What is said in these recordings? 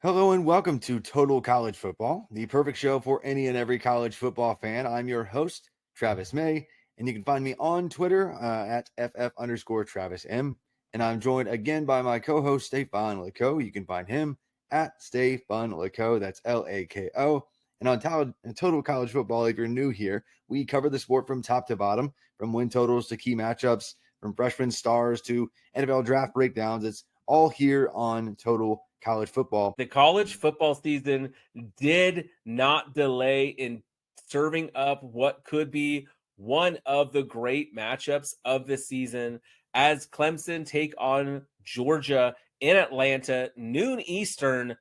Hello and welcome to Total College Football, the perfect show for any and every college football fan. I'm your host, Travis May, and you can find me on Twitter at FF_Travis M. And I'm joined again by my co-host, Stefan Lako. You can find him at Stefan Lako. That's Lako. And on Total College Football, if you're new here, we cover the sport from top to bottom, from win totals to key matchups, from freshman stars to NFL draft breakdowns. It's all here on Total College Football. The college football season did not delay in serving up what could be one of the great matchups of the season as Clemson take on Georgia in Atlanta, noon Eastern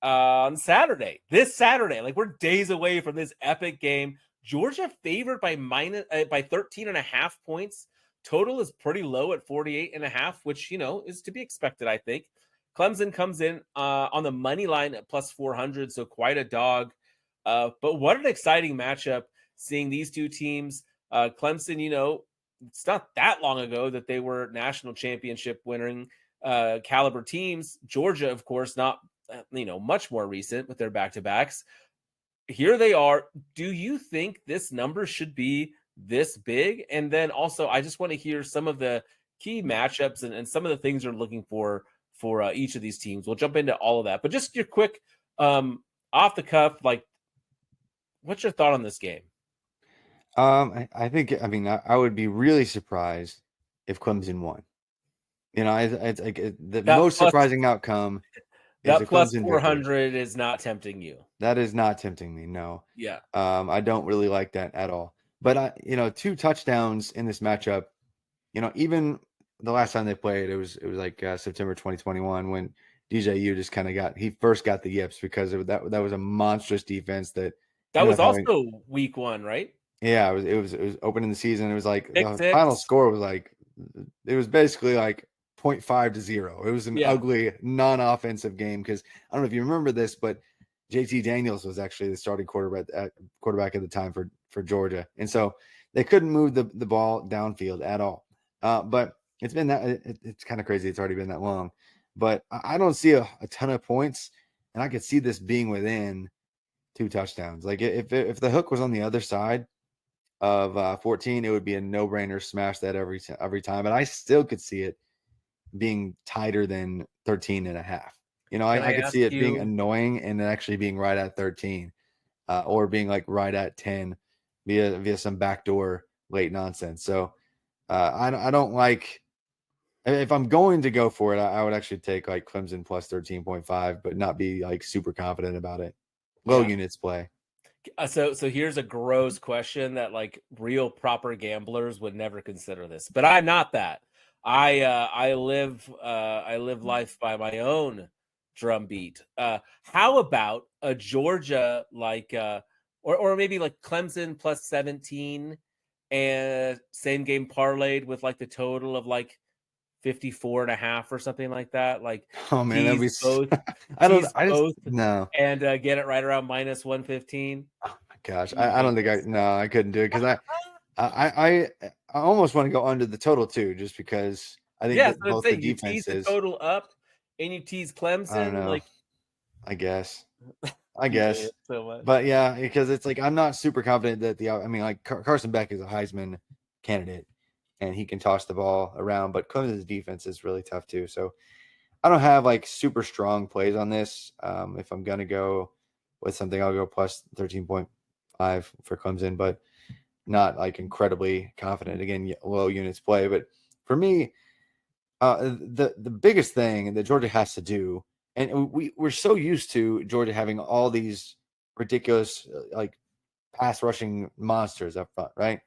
on Saturday. This Saturday, like we're days away from this epic game. Georgia favored by 13.5 points. Total is pretty low at 48.5, which, is to be expected, I think. Clemson comes in on the money line at plus 400, so quite a dog. But what an exciting matchup seeing these two teams. Clemson, it's not that long ago that they were national championship winning caliber teams. Georgia, of course, not much more recent with their back-to-backs. Here they are. Do you think this number should be this big? And then also, I just want to hear some of the key matchups and some of the things you're looking for each of these teams. We'll jump into all of that, but just your quick off the cuff, like, what's your thought on this game? I think, I would be really surprised if Clemson won. It's like the most surprising outcome is that plus Clemson 400 victory. is not tempting you. That is not tempting me. No. Yeah. I don't really like that at all. But two touchdowns in this matchup. Even the last time they played, it was like September 2021 when DJU just kind of first got the yips because that was a monstrous defense that was also week 1, right? Yeah, it was opening the season. It was like the final score was like, it was basically like 0.5 to 0. It was an ugly non-offensive game because I don't know if you remember this, but JT Daniels was actually the starting quarterback at the time for Georgia, and so they couldn't move the ball downfield at all. But it's been it's kind of crazy. It's already been that long, but I don't see a ton of points, and I could see this being within 2 touchdowns. Like if the hook was on the other side of 14, it would be a no-brainer, smash that every time. But I still could see it being tighter than 13.5. I could see it being annoying and actually being right at 13, or being like right at 10 via some backdoor late nonsense. So I don't like. If I'm going to go for it, I would actually take like Clemson plus 13.5, but not be like super confident about it. Low units play. So here's a gross question that like real proper gamblers would never consider this, but I'm not that. I live life by my own drumbeat. How about a Georgia or maybe like Clemson plus 17 and same game parlayed with like the total of like 54.5 or something like that. Like, oh man, that'd be both. No, and get it right around minus 115. Oh my gosh, I don't think I couldn't do it because I almost want to go under the total too, just because I think that both the defenses. You tease the total up and you tease Clemson. I don't know. Like, I guess. But yeah, because it's like I'm not super confident that Carson Beck is a Heisman candidate and he can toss the ball around, but Clemson's defense is really tough too. So I don't have like super strong plays on this. If I'm gonna go with something, I'll go plus 13.5 for Clemson, but not like incredibly confident. Again, low units play. But for me, the biggest thing that Georgia has to do, and we're so used to Georgia having all these ridiculous like pass rushing monsters up front, right?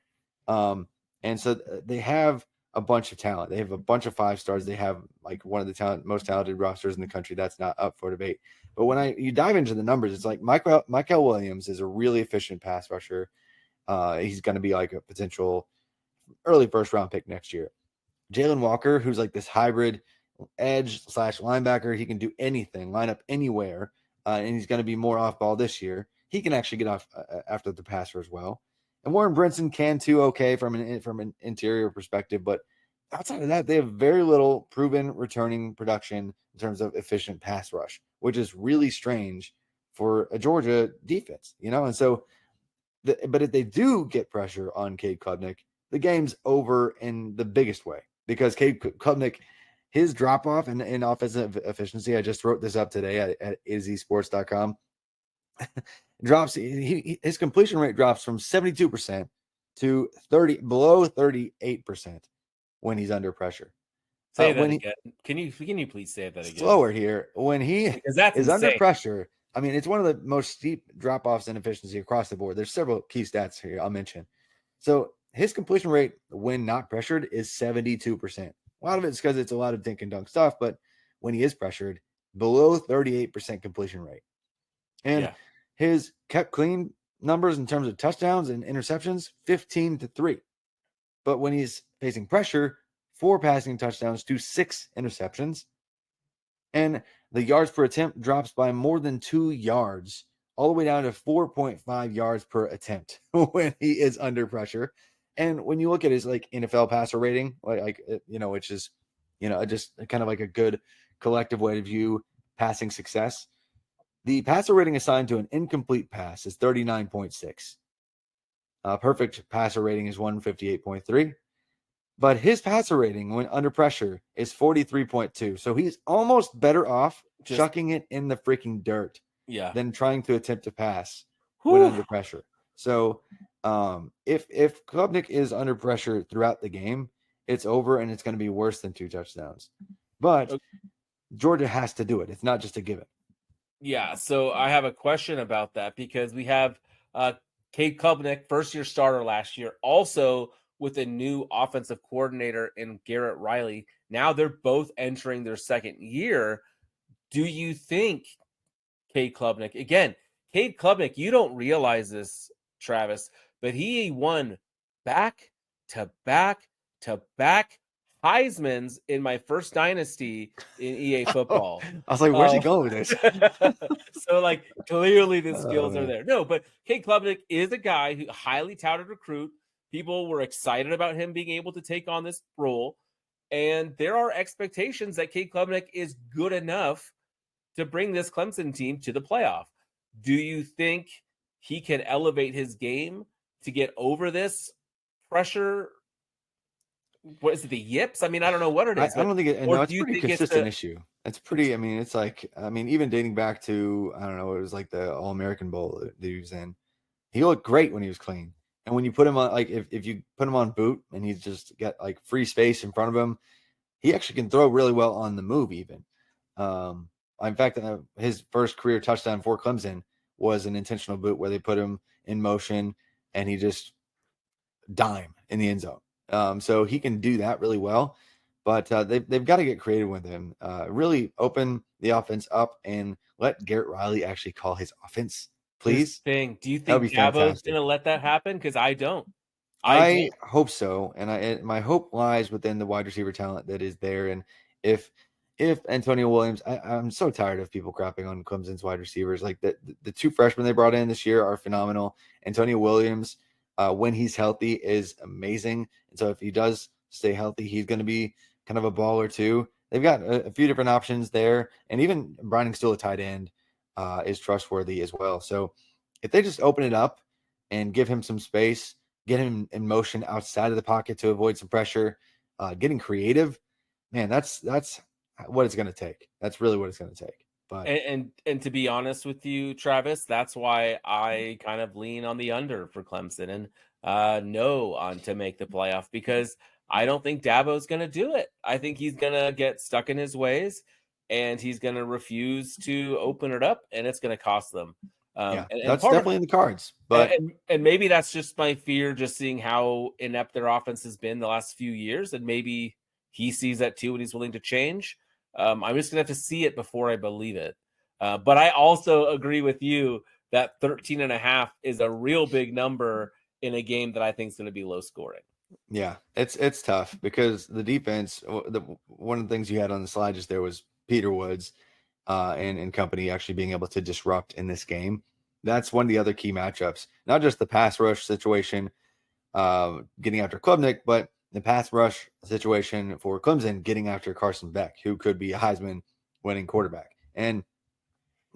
And so they have a bunch of talent. They have a bunch of 5 stars. They have like one of the most talented rosters in the country. That's not up for debate. But when you dive into the numbers, it's like Michael Williams is a really efficient pass rusher. He's going to be like a potential early first round pick next year. Jalen Walker, who's like this hybrid edge / linebacker, he can do anything, line up anywhere, and he's going to be more off ball this year. He can actually get off after the passer as well. And Warren Brinson can too, okay, from an interior perspective, but outside of that, they have very little proven returning production in terms of efficient pass rush. which is really strange for a Georgia defense, And so, but if they do get pressure on Cade Klubnik, the game's over in the biggest way, because Cade Klubnik, his drop off in offensive efficiency, I just wrote this up today at izzysports.com, drops. His completion rate drops from 72% to below 38% when he's under pressure. Say that again. Can you please say that again? Slower here. When he is under pressure, I mean, it's one of the most steep drop-offs in efficiency across the board. There's several key stats here I'll mention. So his completion rate when not pressured is 72%. A lot of it's because it's a lot of dink and dunk stuff, but when he is pressured, below 38% completion rate. And his kept clean numbers in terms of touchdowns and interceptions, 15-3. But when he's facing pressure, 4 passing touchdowns to 6 interceptions. And the yards per attempt drops by more than 2 yards, all the way down to 4.5 yards per attempt when he is under pressure. And when you look at his NFL passer rating, which is, just kind of like a good collective way to view passing success, the passer rating assigned to an incomplete pass is 39.6. Perfect passer rating is 158.3. But his passer rating when under pressure is 43.2. So he's almost better off chucking it in the freaking dirt than trying to attempt to pass when under pressure. So if Klubnik is under pressure throughout the game, it's over and it's going to be worse than 2 touchdowns. But Georgia has to do it. It's not just a given. Yeah, so I have a question about that, because we have Cade Klubnik, first-year starter last year, also with a new offensive coordinator in Garrett Riley. Now they're both entering their second year. Do you think Cade Klubnik, again, Cade Klubnik, you don't realize this, Travis, but he won back-to-back Heisman's in my first dynasty in EA football. I was like, where's he going with this? So clearly the skills are there. No, but Cade Klubnik is a guy who highly touted recruit. People were excited about him being able to take on this role. And there are expectations that Cade Klubnik is good enough to bring this Clemson team to the playoff. Do you think he can elevate his game to get over this pressure? What is it, the yips? I mean, I don't know what it is. I don't think it's a pretty consistent issue. It's pretty, even dating back to, I don't know, it was like the All-American Bowl that he was in. He looked great when he was clean. And when you put him on, if you put him on boot and he's just got free space in front of him, he actually can throw really well on the move even. In fact, his first career touchdown for Clemson was an intentional boot where they put him in motion and he just dime in the end zone. So he can do that really well, but they've got to get creative with him, really open the offense up and let Garrett Riley actually call his offense. Please. Do you think Dabo's going to let that happen? Because I don't. I hope so, and my hope lies within the wide receiver talent that is there. And if Antonio Williams, I'm so tired of people crapping on Clemson's wide receivers. Like the 2 freshmen they brought in this year are phenomenal. Antonio Williams, when he's healthy, is amazing. And so if he does stay healthy, he's going to be kind of a baller too. They've got a few different options there, and even Browning still a tight end is trustworthy as well. So if they just open it up and give him some space, get him in motion outside of the pocket to avoid some pressure, getting creative, man, that's what it's going to take. That's really what it's going to take. But and to be honest with you, Travis, that's why I kind of lean on the under for Clemson and no on to make the playoff, because I don't think Dabo's going to do it. I think he's going to get stuck in his ways and he's going to refuse to open it up, and it's going to cost them. And that's definitely in the cards. But and maybe that's just my fear, just seeing how inept their offense has been the last few years, and maybe he sees that too and he's willing to change. I'm just going to have to see it before I believe it. But I also agree with you that 13.5 is a real big number in a game that I think is going to be low scoring. Yeah, it's tough because the defense, one of the things you had on the slide just there was Peter Woods and company actually being able to disrupt in this game. That's one of the other key matchups, not just the pass rush situation getting after Klubnik, but the pass rush situation for Clemson getting after Carson Beck, who could be a Heisman winning quarterback. And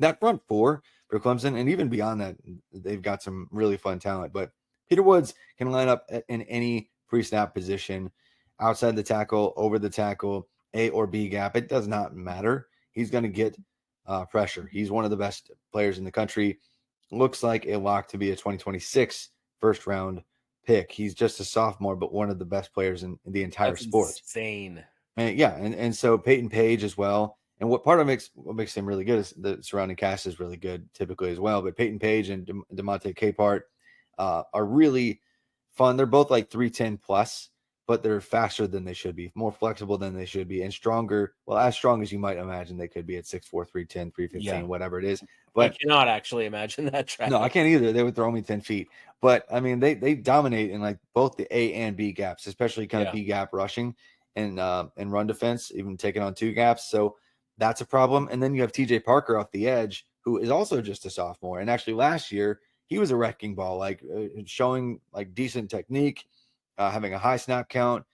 that front four for Clemson, and even beyond that, they've got some really fun talent. But Peter Woods can line up in any pre-snap position, outside the tackle, over the tackle, A or B gap. It does not matter. He's going to get pressure. He's one of the best players in the country. Looks like a lock to be a 2026 first round pick. He's just a sophomore, but one of the best players in the entire sport. Insane. And so Peyton Page as well. And what makes him really good is the surrounding cast is really good typically as well. But Peyton Page and DeMonte Capehart are really fun. They're both like 310 plus, but they're faster than they should be, more flexible than they should be, and stronger. Well, as strong as you might imagine they could be at 6'4", 310, 315, whatever it is. But I cannot actually imagine that track. No, I can't either. They would throw me 10 feet. But I mean, they dominate in like both the A and B gaps, especially kind of B gap rushing and run defense, even taking on two gaps. So that's a problem. And then you have TJ Parker off the edge, who is also just a sophomore. And actually last year, he was a wrecking ball, like showing like decent technique, having a high snap count,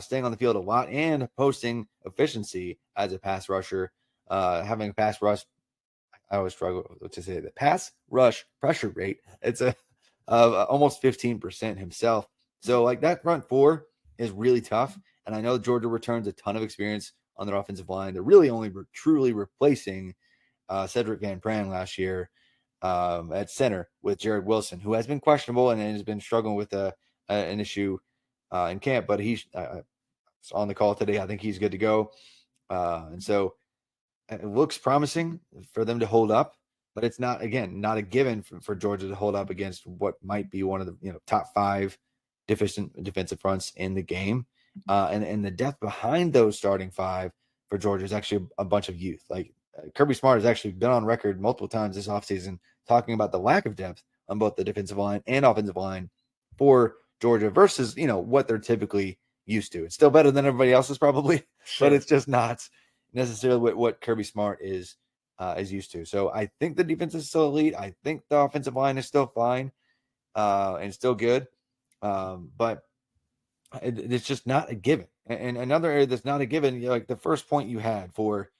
staying on the field a lot, and posting efficiency as a pass rusher, having a pass rush. I always struggle to say the pass rush pressure rate. It's almost 15% himself. So like that front four is really tough. And I know Georgia returns a ton of experience on their offensive line. They're really only truly replacing Cedric Van Pran last year at center with Jared Wilson, who has been questionable and has been struggling with an issue in camp. But he's on the call today. I think he's good to go. And so it looks promising for them to hold up, but it's not a given for Georgia to hold up against what might be one of the top 5 defensive fronts in the game. And the depth behind those starting 5 for Georgia is actually a bunch of youth. Like Kirby Smart has actually been on record multiple times this offseason talking about the lack of depth on both the defensive line and offensive line for Georgia versus, what they're typically used to. It's still better than everybody else's probably, but it's just not necessarily what Kirby Smart is used to. So I think the defense is still elite. I think the offensive line is still fine and still good. But it's just not a given. And another area that's not a given, like the first point you had for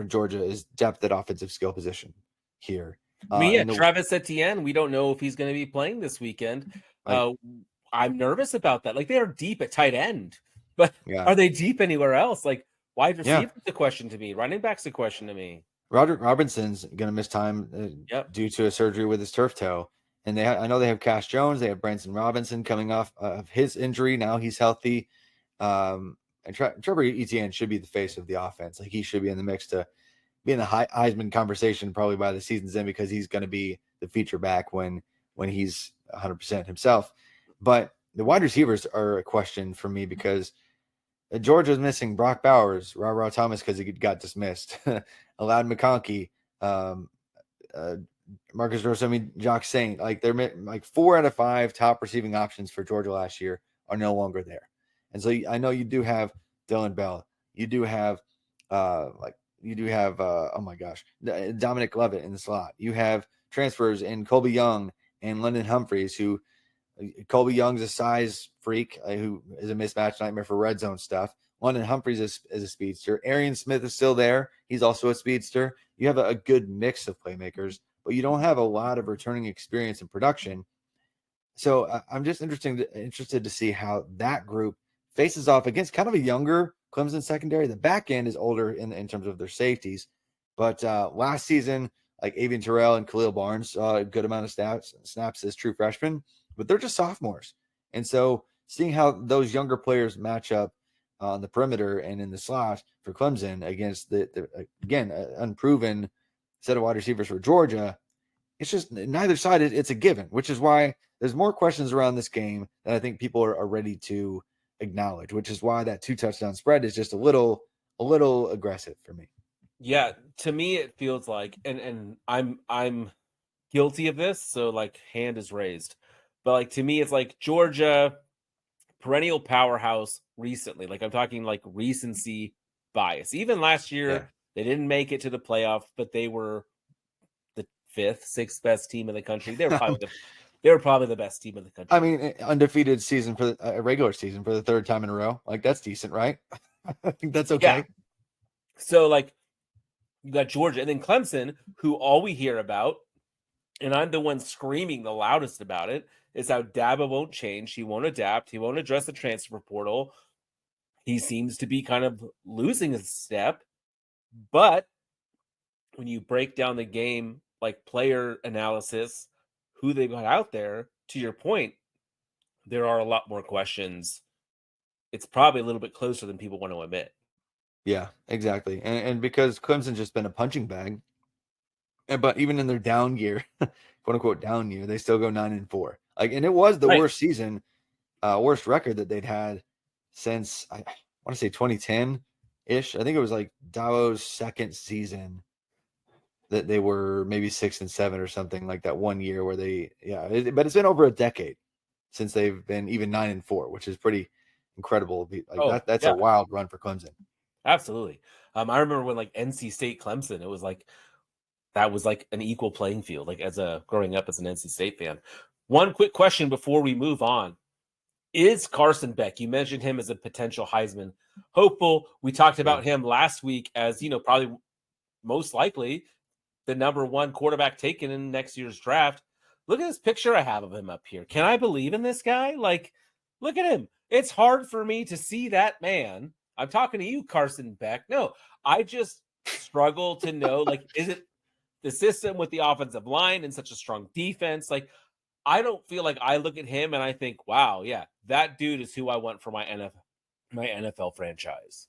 Georgia is depth at offensive skill position here. Travis Etienne, we don't know if he's going to be playing this weekend. I'm nervous about that. Like they are deep at tight end, but are they deep anywhere else? Like wide receiver's a question to me. Running back's a question to me. Roderick Robinson's going to miss time due to a surgery with his turf toe. And I know they have Cash Jones. They have Branson Robinson coming off of his injury. Now he's healthy. And Trevor Etienne should be the face of the offense. Like he should be in the mix to be in the Heisman conversation probably by the season's end because he's going to be the feature back when he's 100% himself. But the wide receivers are a question for me because Georgia's missing Brock Bowers, Ra Thomas because he got dismissed, Alad McConkey, Marcus Rosemi, Jock Saint. Like they're like 4 out of 5 top receiving options for Georgia last year are no longer there. And so I know you do have Dylan Bell. You do have oh my gosh, Dominic Levitt in the slot. You have transfers in Colby Young and London Humphreys, who Colby Young's a size freak who is a mismatch nightmare for red zone stuff. London Humphreys is a speedster. Arian Smith is still there. He's also a speedster. You have a good mix of playmakers, but you don't have a lot of returning experience and production. So I'm just interested to see how that group faces off against kind of a younger Clemson secondary. The back end is older in terms of their safeties, but last season, like Avian Terrell and Khalil Barnes saw a good amount of snaps as true freshmen, but they're just sophomores. And so seeing how those younger players match up on the perimeter and in the slot for Clemson against again, unproven set of wide receivers for Georgia, it's just neither side. It's a given, which is why there's more questions around this game that I think people are ready to acknowledge, which is why that 2 touchdown spread is just a little aggressive for me. Yeah, to me it feels like, and I'm guilty of this, so like hand is raised. But like to me, it's like Georgia, perennial powerhouse recently. Like I'm talking like recency bias. Even last year, they didn't make it to the playoff, but they were the 5th, 6th best team in the country. They were probably the best team in the country. I mean, undefeated season for a regular season for the 3rd time in a row. Like that's decent, right? I think that's okay. Yeah. So like You got Georgia, and then Clemson, who all we hear about, and I'm the one screaming the loudest about it, is how Dabo won't change. He won't adapt. He won't address the transfer portal. He seems to be kind of losing a step. But when you break down the game, like player analysis, who they got out there, to your point, there are a lot more questions. It's probably a little bit closer than people want to admit. Yeah, exactly. And because Clemson's just been a punching bag, but even in their down year, quote unquote down year, they still go 9-4. Like, and it was the Right. worst season, worst record that they'd had since I want to say 2010 ish. I think it was like Dabo's second season that they were maybe 6-7 or something, like that one year where they, but it's been over a decade since they've been even 9-4, which is pretty incredible. Like that's yeah, a wild run for Clemson. absolutely. I remember when like NC State Clemson, it was like that was like an equal playing field. Like growing up as an NC State fan. One quick question before we move on: is Carson Beck? You mentioned him as a potential Heisman hopeful. We talked about him last week as probably most likely the number one quarterback taken in next year's draft. Look at this picture I have of him up here. Can I believe in this guy? Like, look at him. It's hard for me to see that man. I'm talking to you, Carson Beck. No, I just struggle to know, like, is it the system with the offensive line and such a strong defense? Like, I don't feel like I look at him and I think, wow, yeah, that dude is who I want for my NFL franchise.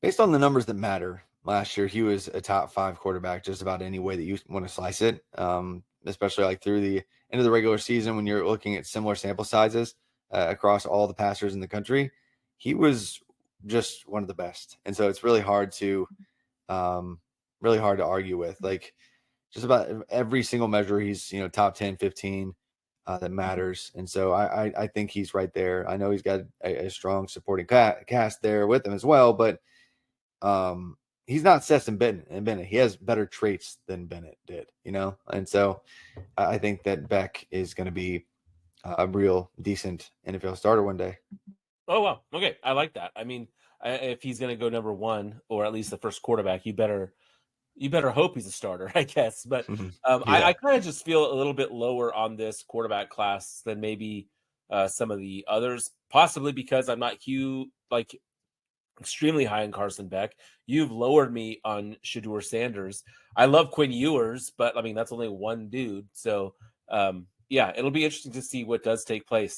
Based on the numbers that matter, last year he was a top 5 quarterback just about any way that you want to slice it, especially like through the end of the regular season when you're looking at similar sample sizes across all the passers in the country. He was just one of the best, and so it's really hard to argue with. Like, just about every single measure, he's top 10, 15 that matters, and so I think he's right there. I know he's got a strong supporting cast there with him as well, but he's not Stetson Bennett. He has better traits than Bennett did, and so I think that Beck is going to be a real decent NFL starter one day. Oh, wow. Okay. I like that. I mean, if he's going to go number one, or at least the first quarterback, you better hope he's a starter, I guess. But I kind of just feel a little bit lower on this quarterback class than maybe some of the others, possibly because I'm not extremely high on Carson Beck. You've lowered me on Shedeur Sanders. I love Quinn Ewers, but I mean, that's only one dude. So, yeah, it'll be interesting to see what does take place.